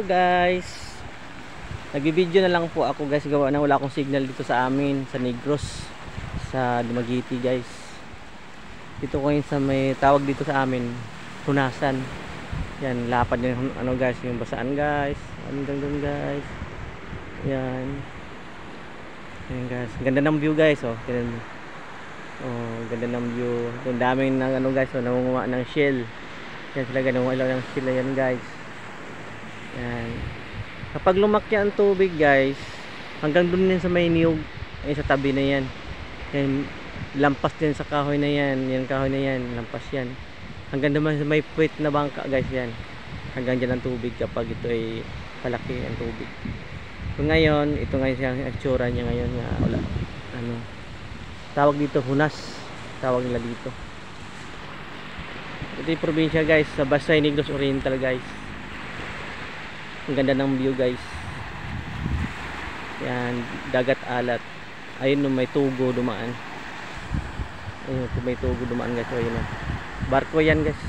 Guys, nagbibideo na lang po ako guys, gawa na wala akong signal dito sa amin sa Negros, sa Dumaguete guys. Dito ko yun sa may tawag dito sa amin, Hunasan. Yan, lapad yung ano guys, yung basaan guys. Hanggang doon guys. Yan. Yan guys, ganda ng view guys, oh. Tingnan mo. Oh, ganda ng view. Ang daming ng ano guys, oh, nangunguha ng shell. Yan sila, ganun ilaw ng shell yan guys. Yan. Kapag lumaki ang tubig guys, hanggang doon din sa may niyog, ay sa tabi na yan. Yan, lampas din sa kahoy na yan. Yan kahoy na yan, lampas yan. Hanggang naman sa may puwet na bangka guys yan. Hanggang dyan ang tubig kapag ito ay palaki ang tubig. So ngayon, ito ngayon siyang itsura niya ngayon nga wala. Ano, tawag dito Hunas. Tawag nila dito. Ito yung probinsya guys, sa Basay Negros Oriental guys. Ang ganda ng view guys. Yan, dagat alat. Ayun, may tugo dumaan. Ayun, may tugo dumaan guys. Ayun, barko yan guys.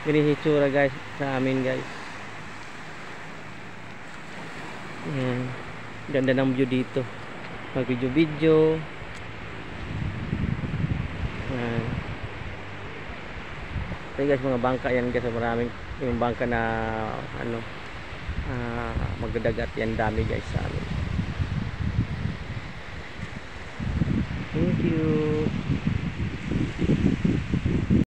Ganyan hitsura guys sa amin guys. Yan, ganda ng view dito. Mag video. Yan. Ito guys, mga bangka yan guys, maraming yung bangka na ano, magdagat yan, dami guys sa amin. Thank you.